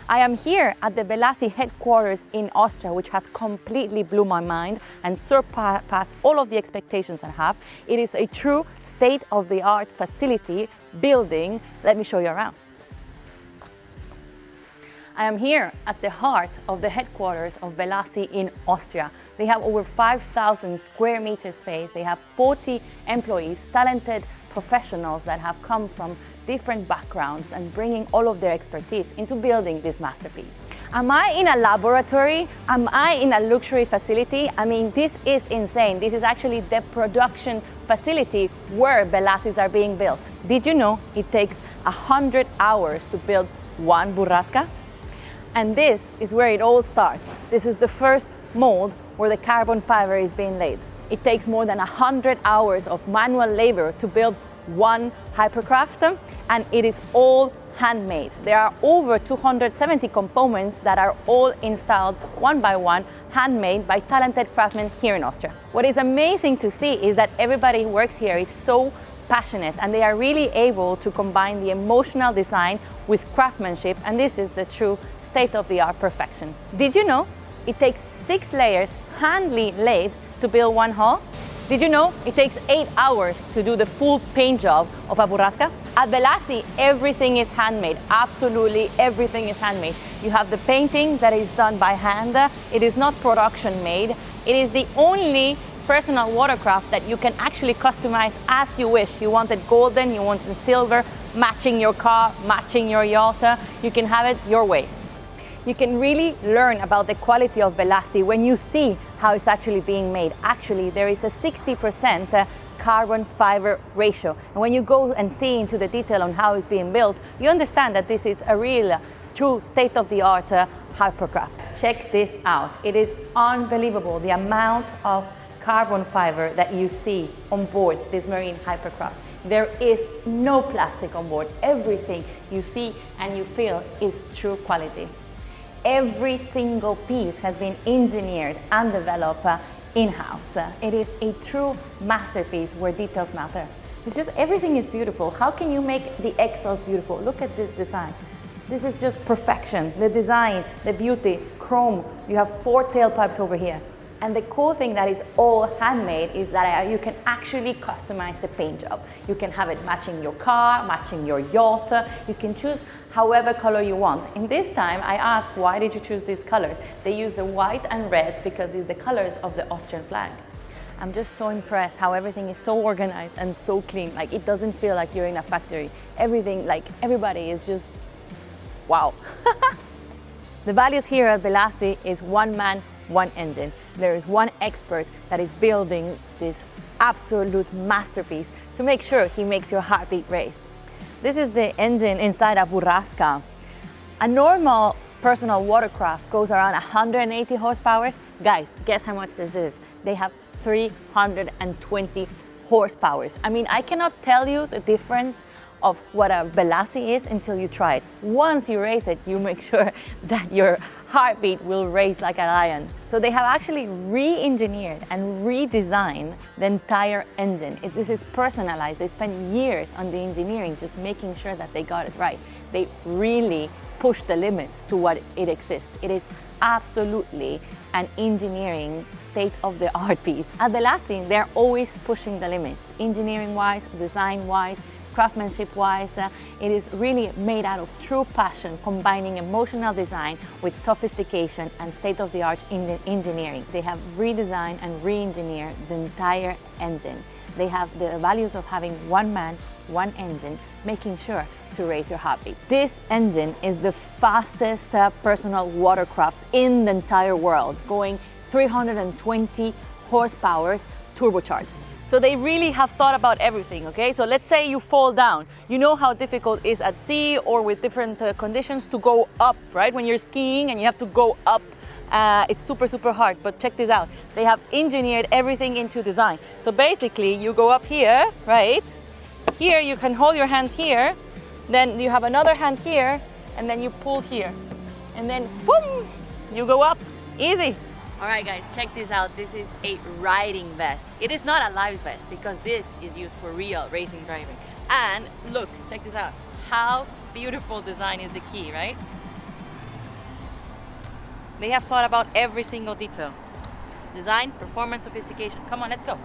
I am here at the Velassi headquarters in Austria, which has completely blew my mind and surpassed all of the expectations I have. It is a true state-of-the-art facility building. Let me show you around. I am here at the heart of the headquarters of Velassi in Austria. They have over 5,000 square meter space. They have 40 employees, talented professionals that have come from different backgrounds and bringing all of their expertise into building this masterpiece. Am I in a laboratory? Am I in a luxury facility? I mean, this is insane. This is actually the production facility where Velassis are being built. Did you know it takes 100 hours to build one burrasca? And this is where it all starts. This is the first mold where the carbon fiber is being laid. It takes more than 100 hours of manual labor to build one Hypercraft, and it is all handmade. There are over 270 components that are all installed one by one, handmade by talented craftsmen here in Austria. What is amazing to see is that everybody who works here is so passionate, and they are really able to combine the emotional design with craftsmanship, and this is the true state-of-the-art perfection. Did you know it takes 6 layers handly laid to build one hull? Did you know it takes 8 hours to do the full paint job of a burrasca? At Velassi, everything is handmade. Absolutely everything is handmade. You have the painting that is done by hand. It is not production made. It is the only personal watercraft that you can actually customize as you wish. You want it golden, you want it silver, matching your car, matching your yacht. You can have it your way. You can really learn about the quality of Velassi when you see how it's actually being made. Actually, there is a 60% carbon fiber ratio. And when you go and see into the detail on how it's being built, you understand that this is a real, true state-of-the-art Hypercraft. Check this out. It is unbelievable the amount of carbon fiber that you see on board this marine Hypercraft. There is no plastic on board. Everything you see and you feel is true quality. Every single piece has been engineered and developed in-house. It is a true masterpiece where details matter. It's just everything is beautiful. How can you make the exhaust beautiful? Look at this design. This is just perfection. The design, the beauty, chrome. You have 4 tailpipes over here. And the cool thing that is all handmade is that you can actually customize the paint job. You can have it matching your car, matching your yacht. You can choose however color you want. In this time, I asked, why did you choose these colors? They use the white and red because it's the colors of the Austrian flag. I'm just so impressed how everything is so organized and so clean. Like, it doesn't feel like you're in a factory. Everything, like everybody is just, wow. The values here at Velassi is one man, one engine. There is one expert that is building this absolute masterpiece to make sure he makes your heartbeat race. This is the engine inside a burrasca. A normal personal watercraft goes around 180 horsepower. Guys, guess how much this is? They have 320 horsepower. I mean, I cannot tell you the difference of what a Velassi is until you try it. Once you race it, you make sure that your heartbeat will race like a lion. So they have actually re-engineered and redesigned the entire engine. This is personalized. They spent years on the engineering just making sure that they got it right. They really pushed the limits to what it exists. It is absolutely an engineering state-of-the-art piece. At Velassi, they're always pushing the limits, engineering-wise, design-wise, craftsmanship-wise. It is really made out of true passion, combining emotional design with sophistication and state-of-the-art engineering. They have redesigned and re-engineered the entire engine. They have the values of having one man, one engine, making sure to raise your heartbeat. This engine is the fastest personal watercraft in the entire world, going 320 horsepower turbocharged. So they really have thought about everything, okay? So let's say you fall down. You know how difficult it is at sea or with different conditions to go up, right? When you're skiing and you have to go up, it's super, super hard. But check this out. They have engineered everything into design. So basically you go up here, right? Here you can hold your hands here. Then you have another hand here and then you pull here. And then boom, you go up, easy. All right guys, check this out. This is a riding vest. It is not a live vest because this is used for real racing driving. And look, check this out. How beautiful design is the key, right? They have thought about every single detail. Design, performance, sophistication. Come on, let's go.